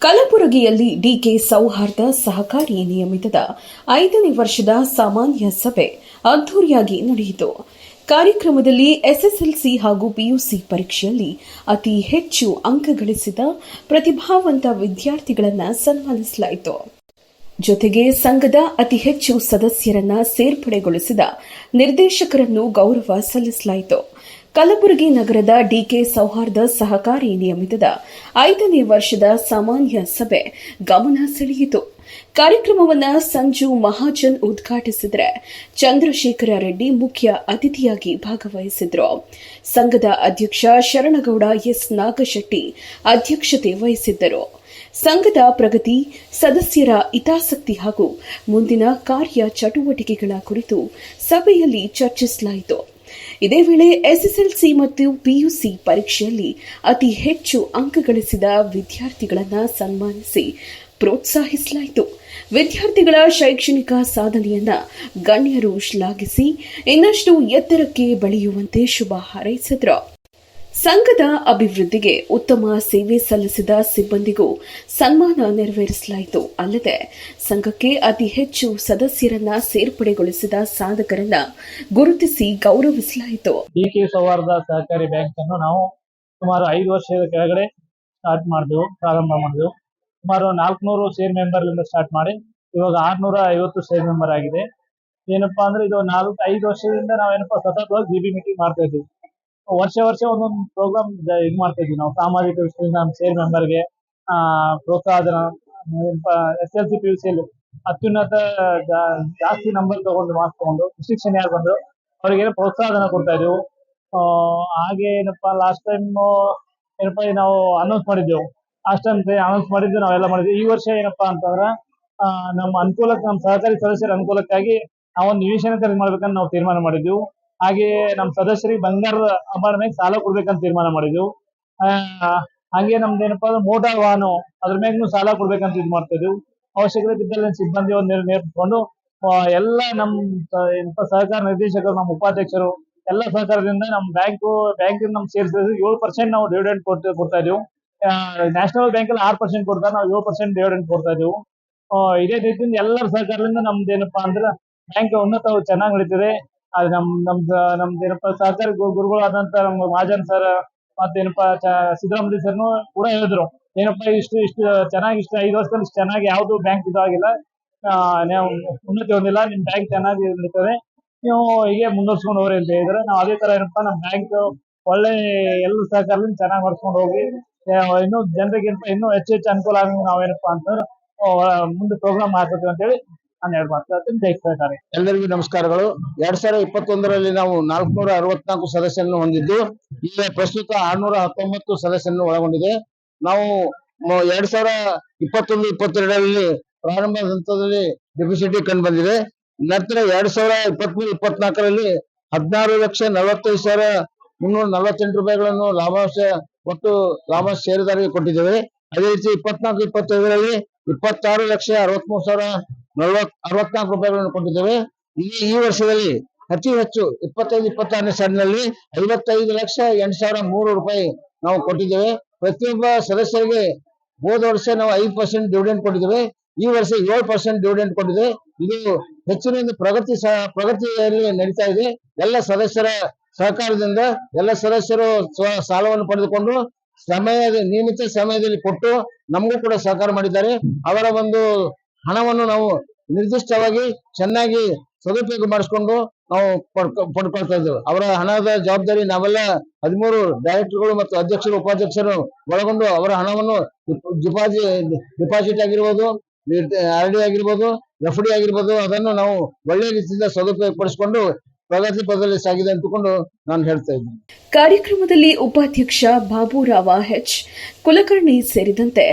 ಕಲಬುರಗಿಯಲ್ಲಿ ಡಿಕೆ ಸೌಹಾರ್ದ ಸಹಕಾರಿ ನಿಯಮಿತದ 5ನೇ ವರ್ಷದ ಸಾಮಾನ್ಯ ಸಭೆ ಅದ್ದೂರಿಯಾಗಿ ನಡೆಯಿತು. ಕಾರ್ಯಕ್ರಮದಲ್ಲಿ ಎಸ್ಎಸ್ಎಲ್ಸಿ ಹಾಗೂ ಪಿಯುಸಿ ಪರೀಕ್ಷೆಯಲ್ಲಿ ಅತಿ ಹೆಚ್ಚು ಅಂಕ ಗಳಿಸಿದ ಪ್ರತಿಭಾವಂತ ವಿದ್ಯಾರ್ಥಿಗಳನ್ನು ಸನ್ಮಾನಿಸಲಾಯಿತು. ಜೊತೆಗೆ ಸಂಘದ ಅತಿ ಹೆಚ್ಚು ಸದಸ್ಯರನ್ನ ಸೇರ್ಪಡೆಗೊಳಿಸಿದ ನಿರ್ದೇಶಕರನ್ನು ಗೌರವ ಸಲ್ಲಿಸಲಾಯಿತು. ಕಲಬುರಗಿ ನಗರದ ಡಿಕೆ ಸೌಹಾರ್ದ ಸಹಕಾರಿ ನಿಯಮಿತದ 5ನೇ ವರ್ಷದ ಸಾಮಾನ್ಯ ಸಭೆ ಗಮನ ಸೆಳೆಯಿತು. ಕಾರ್ಯಕ್ರಮವನ್ನು ಸಂಜು ಮಹಾಜನ್ ಉದ್ಘಾಟಿಸಿದರೆ ಚಂದ್ರಶೇಖರ ರೆಡ್ಡಿ ಮುಖ್ಯ ಅತಿಥಿಯಾಗಿ ಭಾಗವಹಿಸಿದ್ರು. ಸಂಘದ ಅಧ್ಯಕ್ಷ ಶರಣಗೌಡ ಎಸ್ ನಾಗಶೆಟ್ಟಿ ಅಧ್ಯಕ್ಷತೆ ವಹಿಸಿದ್ದರು. ಸಂಘದ ಪ್ರಗತಿ, ಸದಸ್ಯರ ಹಿತಾಸಕ್ತಿ ಹಾಗೂ ಮುಂದಿನ ಕಾರ್ಯ ಚಟುವಟಿಕೆಗಳ ಕುರಿತು ಸಭೆಯಲ್ಲಿ ಚರ್ಚಿಸಲಾಯಿತು. ಇದೇ ವೇಳೆ ಎಸ್ಎಸ್ಎಲ್ಸಿ ಮತ್ತು ಪಿಯುಸಿ ಪರೀಕ್ಷೆಯಲ್ಲಿ ಅತಿ ಹೆಚ್ಚು ಅಂಕ ಗಳಿಸಿದ ವಿದ್ಯಾರ್ಥಿಗಳನ್ನು ಸನ್ಮಾನಿಸಿ ಪ್ರೋತ್ಸಾಹಿಸಲಾಯಿತು. ವಿದ್ಯಾರ್ಥಿಗಳ ಶೈಕ್ಷಣಿಕ ಸಾಧನೆಯನ್ನ ಗಣ್ಯರು ಶ್ಲಾಘಿಸಿ ಇನ್ನಷ್ಟು ಎತ್ತರಕ್ಕೆ ಬೆಳೆಯುವಂತೆ ಶುಭ ಹಾರೈಸಿದರು. ಸಂಘದ ಅಭಿವೃದ್ಧಿಗೆ ಉತ್ತಮ ಸೇವೆ ಸಲ್ಲಿಸಿದ ಸಿಬ್ಬಂದಿಗೂ ಸನ್ಮಾನ ನೆರವೇರಿಸಲಾಯಿತು. ಅಲ್ಲದೆ ಸಂಘಕ್ಕೆ ಅತಿ ಹೆಚ್ಚು ಸದಸ್ಯರನ್ನ ಸೇರ್ಪಡೆಗೊಳಿಸಿದ ಸಾಧಕರನ್ನ ಗುರುತಿಸಿ ಗೌರವಿಸಲಾಯಿತು. ಡಿಕೆ ಸೌಹಾರ್ದ ಸಹಕಾರಿ ಬ್ಯಾಂಕ್ ಅನ್ನು ನಾವು ಸುಮಾರು 5 ವರ್ಷದ ಕೆಳಗಡೆ ಪ್ರಾರಂಭ ಮಾಡಿದೆವು. ಸುಮಾರು 400 ಶೇರ್ ಮೆಂಬರ್ಲಿಂದ ಸ್ಟಾರ್ಟ್ ಮಾಡಿ ಇವಾಗ 650 ಶೇರ್ ಮೆಂಬರ್ ಆಗಿದೆ. ಏನಪ್ಪಾ ಅಂದ್ರೆ ಇದು 4-5 ವರ್ಷದಿಂದ ನಾವೇನಪ್ಪಾ ಸತತವಾಗಿ ಜಿಬಿ ಮೀಟಿಂಗ್ ಮಾಡ್ತಾ ಇದ್ವಿ. ವರ್ಷ ಒಂದೊಂದು ಪ್ರೋಗ್ರಾಮ್ ಇದು ಮಾಡ್ತಾ ಇದ್ವಿ. ನಾವು ಸಾಮಾಜಿಕ ದೃಷ್ಟಿಯಿಂದ ನಮ್ಮ ಶೇರ್ ಮೆಂಬರ್ಗೆ ಪ್ರೋತ್ಸಾಹನ SLC PUC ಅತ್ಯುನ್ನತ ಜಾಸ್ತಿ ನಂಬರ್ ತಗೊಂಡು ಮಾರ್ಕ್ಸ್ ತಗೊಂಡು ಡಿಸ್ಟಿಂಕ್ಷನ್ ಯಾರು ಬಂದ್ರು ಅವ್ರಿಗೆ ಪ್ರೋತ್ಸಾಹನ ಕೊಡ್ತಾ ಇದ್ವು. ಹಾಗೆ ಏನಪ್ಪಾ ಲಾಸ್ಟ್ ಟೈಮ್ ಏನಪ್ಪಾ ನಾವು ಅನೌನ್ಸ್ ಮಾಡಿದ್ದೆವು. ಲಾಸ್ಟ್ ಟೈಮ್ ಅನೌನ್ಸ್ ಮಾಡಿದ್ದು ನಾವೆಲ್ಲ ಮಾಡಿದ್ವಿ. ಈ ವರ್ಷ ಏನಪ್ಪಾ ಅಂತಂದ್ರೆ ನಮ್ಮ ಅನುಕೂಲಕ್ಕೆ, ನಮ್ಮ ಸಹಕಾರಿ ಸದಸ್ಯರ ಅನುಕೂಲಕ್ಕಾಗಿ ನಾವೊಂದು ನಿವೇಶನ ಖರೀದಿ ಮಾಡ್ಬೇಕಂತ ನಾವು ತೀರ್ಮಾನ ಮಾಡಿದ್ವಿ. ಹಾಗೆ ನಮ್ಮ ಸದಸ್ಯರಿಗೆ ಬಂಗಾರದ ಆಭರಣ ಮೇಲೆ ಸಾಲ ಕೊಡ್ಬೇಕಂತ ತೀರ್ಮಾನ ಮಾಡಿದ್ವು. ಹಾಗೆ ನಮ್ದೇನಪ್ಪಾ ಅಂದ್ರೆ ಮೋಟಾರ್ ವಾಹನ ಅದ್ರ ಮ್ಯಾಗೂ ಸಾಲ ಕೊಡ್ಬೇಕಂತ ಇದು ಮಾಡ್ತಾ ಇದ್ವಿ. ಅವಶ್ಯಕತೆ ಬಿದ್ದಲ್ಲಿ ಸಿಬ್ಬಂದಿ ನೇರ್ಕೊಂಡು ಎಲ್ಲ ನಮ್ಮ ಸಹಕಾರ ನಿರ್ದೇಶಕರು, ನಮ್ಮ ಉಪಾಧ್ಯಕ್ಷರು ಎಲ್ಲ ಸಹಕಾರದಿಂದ ನಮ್ಮ ಬ್ಯಾಂಕಿನ ನಮ್ ಸೇರಿಸಿದ್ರೆ 7% ನಾವು ಡಿವಿಡೆಂಡ್ ಕೊಡ್ತಾ ಇದೀವಿ. ನ್ಯಾಷನಲ್ ಬ್ಯಾಂಕ್ ಅಲ್ಲಿ 6% ಕೊಡ್ತಾರೆ, ನಾವು 7% ಡಿವಿಡೆಂಡ್ ಕೊಡ್ತಾ ಇದೀವಿ. ಇದೇ ರೀತಿಯಿಂದ ಎಲ್ಲರ ಸಹಕಾರದಿಂದ ನಮ್ದೇನಪ್ಪಾ ಅಂದ್ರೆ ಬ್ಯಾಂಕ್ ಉನ್ನತ ಚೆನ್ನಾಗಿ ನಡೀತಿದೆ. ನಮ್ದೇನಪ್ಪಾ ಸಹಕಾರಿ ಗುರುಗಳಾದಂತ ನಮ್ಮ ಮಹಾಜನ್ ಸರ್ ಮತ್ತೇನಪ್ಪಾ ಸಿದ್ದರಾಮಯ್ಯ ಸರ್ನು ಕೂಡ ಹೇಳಿದ್ರು, ಏನಪ್ಪಾ ಇಷ್ಟು ಚೆನ್ನಾಗಿ 5 ವರ್ಷದಲ್ಲಿ ಇಷ್ಟು ಚೆನ್ನಾಗಿ ಯಾವ್ದು ಬ್ಯಾಂಕ್ ಇದಾಗಿಲ್ಲ, ನಾವು ಉನ್ನತಿ ಹೊಂದಿಲ್ಲ, ನಿಮ್ ಬ್ಯಾಂಕ್ ಚೆನ್ನಾಗಿ ನಡೀತದೆ, ನೀವು ಹೀಗೆ ಮುಂದುವರ್ಸ್ಕೊಂಡು ಹೋಗ್ರಿ ಅಂತ ಹೇಳಿದ್ರೆ, ನಾವು ಅದೇ ತರ ಏನಪ್ಪಾ ನಮ್ಮ ಬ್ಯಾಂಕ್ ಒಳ್ಳೆ ಎಲ್ಲ ಸಹಕಾರದಿಂದ ಚೆನ್ನಾಗಿ ನಡ್ಸ್ಕೊಂಡು ಹೋಗಿ ಇನ್ನೂ ಜನರಿಗೆ ಇನ್ನೂ ಹೆಚ್ಚು ಅನುಕೂಲ ಆಗಿ ನಾವೇನಪ್ಪಾ ಅಂತಂದ್ರೆ ಮುಂದೆ ಪ್ರೋಗ್ರಾಮ್ ಹಾಕ್ತೀವಿ ಅಂತ ಹೇಳಿ ನಾನು ಹೇಳ್ಬಾರ್ದು. ಜಯಿಸ್ತಾರೆ. ಎಲ್ಲರಿಗೂ ನಮಸ್ಕಾರಗಳು. 2021ರಲ್ಲಿ ನಾವು 464 ಸದಸ್ಯರನ್ನು ಹೊಂದಿದ್ದು, ಈಗ ಪ್ರಸ್ತುತ 619 ಸದಸ್ಯರನ್ನು ಒಳಗೊಂಡಿದೆ. ನಾವು 2021-22ರಲ್ಲಿ ಪ್ರಾರಂಭ ಹಂತದಲ್ಲಿ ಡೆಫಿಸಿಟ್ ಕಂಡು ಬಂದಿದೆ. ನಂತರ 2023-24ರಲ್ಲಿ 16,45,348 ರೂಪಾಯಿಗಳನ್ನು ಒಟ್ಟು ಲಾಭಾಂಶ ಷೇರುದಾರರಿಗೆ ಕೊಟ್ಟಿದ್ದೇವೆ. ಅದೇ ರೀತಿ 24-25ರಲ್ಲಿ 26,63,64 ರೂಪಾಯಿಗಳನ್ನು ಕೊಟ್ಟಿದ್ದೇವೆ. ಈ ವರ್ಷದಲ್ಲಿ ಅತಿ ಹೆಚ್ಚು 25-26ನೇ ಸಾಲಿನಲ್ಲಿ 55,08,03 ರೂಪಾಯಿ ನಾವು ಕೊಟ್ಟಿದ್ದೇವೆ. ಪ್ರತಿಯೊಬ್ಬ ಸದಸ್ಯರಿಗೆ ಹೋದ ವರ್ಷ ನಾವು 5% ಡಿವಿಡೆಂಡ್ ಕೊಟ್ಟಿದ್ದೇವೆ. ಈ ವರ್ಷ 7% ಡಿವಿಡೆಂಡ್ ಕೊಟ್ಟಿದೆ. ಇದು ಹೆಚ್ಚಿನ ಪ್ರಗತಿಯಲ್ಲಿ ನಡೀತಾ ಇದೆ. ಎಲ್ಲ ಸದಸ್ಯರ ಸಹಕಾರದಿಂದ ಎಲ್ಲ ಸದಸ್ಯರು ಸಾಲವನ್ನು ಪಡೆದುಕೊಂಡು ನಿಯಮಿತ ಸಮಯದಲ್ಲಿ ಕೊಟ್ಟು ನಮಗೂ ಕೂಡ ಸಹಕಾರ ಮಾಡಿದ್ದಾರೆ. ಅವರ ಒಂದು ಹಣವನ್ನು ನಾವು ನಿರ್ದಿಷ್ಟವಾಗಿ ಚೆನ್ನಾಗಿ ಸದುಪಯೋಗ ಮಾಡಿಸ್ಕೊಂಡು ನಾವು ಪಡ್ಕೊಳ್ತಾ ಇದ್ದೇವೆ. ಅವರ ಹಣದ ಜವಾಬ್ದಾರಿ ನಾವೆಲ್ಲ 13 ಡೈರೆಕ್ಟರ್ಗಳು ಮತ್ತು ಅಧ್ಯಕ್ಷರು, ಉಪಾಧ್ಯಕ್ಷರು ಒಳಗೊಂಡು ಅವರ ಹಣವನ್ನು ಡಿಪಾಸಿಟ್ ಆಗಿರ್ಬೋದು, RD ಆಗಿರ್ಬೋದು, FD ಆಗಿರ್ಬೋದು, ಅದನ್ನು ನಾವು ಒಳ್ಳೆ ರೀತಿಯಿಂದ ಸದುಪಯೋಗ ಪಡಿಸಿಕೊಂಡು ಪ್ರಗತಿ ಪಥದಲ್ಲಿ ಸಾಗಿದೆ ಅಂತಕೊಂಡು ನಾನು ಹೇಳ್ತಾ ಇದ್ದೀನಿ. ಕಾರ್ಯಕ್ರಮದಲ್ಲಿ ಉಪಾಧ್ಯಕ್ಷ ಬಾಬುರಾವ H, ಕುಲಕರ್ಣಿ ಸೇರಿದಂತೆ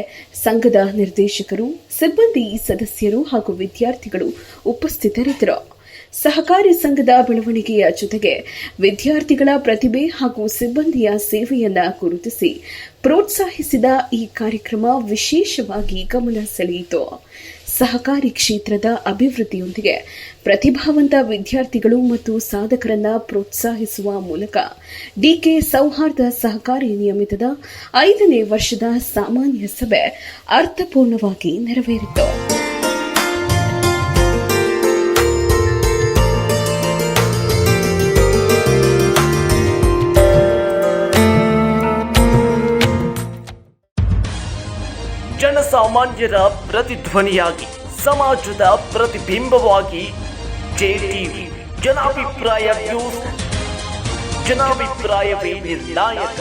ಸಂಘದ ನಿರ್ದೇಶಕರು, ಸಿಬ್ಬಂದಿ, ಸದಸ್ಯರು ಹಾಗೂ ವಿದ್ಯಾರ್ಥಿಗಳು ಉಪಸ್ಥಿತರಿದ್ದರು. ಸಹಕಾರಿ ಸಂಘದ ಬೆಳವಣಿಗೆಯ ಜೊತೆಗೆ ವಿದ್ಯಾರ್ಥಿಗಳ ಪ್ರತಿಭೆ ಹಾಗೂ ಸಿಬ್ಬಂದಿಯ ಸೇವೆಯನ್ನ ಗುರುತಿಸಿ ಪ್ರೋತ್ಸಾಹಿಸಿದ ಈ ಕಾರ್ಯಕ್ರಮ ವಿಶೇಷವಾಗಿ ಗಮನ ಸೆಳೆಯಿತು. ಸಹಕಾರಿ ಕ್ಷೇತ್ರದ ಅಭಿವೃದ್ಧಿಯೊಂದಿಗೆ ಪ್ರತಿಭಾವಂತ ವಿದ್ಯಾರ್ಥಿಗಳು ಮತ್ತು ಸಾಧಕರನ್ನ ಪ್ರೋತ್ಸಾಹಿಸುವ ಮೂಲಕ ಡಿಕೆ ಸೌಹಾರ್ದ ಸಹಕಾರಿ ನಿಯಮಿತದ 5ನೇ ವರ್ಷದ ಸಾಮಾನ್ಯ ಸಭೆ ಅರ್ಥಪೂರ್ಣವಾಗಿ ನೆರವೇರಿತು. ಜನಸಾಮಾನ್ಯರ ಪ್ರತಿಧ್ವನಿಯಾಗಿ ಸಮಾಜದ ಪ್ರತಿಬಿಂಬವಾಗಿ ಜೆಟಿವಿ ಜನಾಭಿಪ್ರಾಯ ನ್ಯೂಸ್, ಜನಾಭಿಪ್ರಾಯವೇ ನಿರ್ಣಾಯಕ.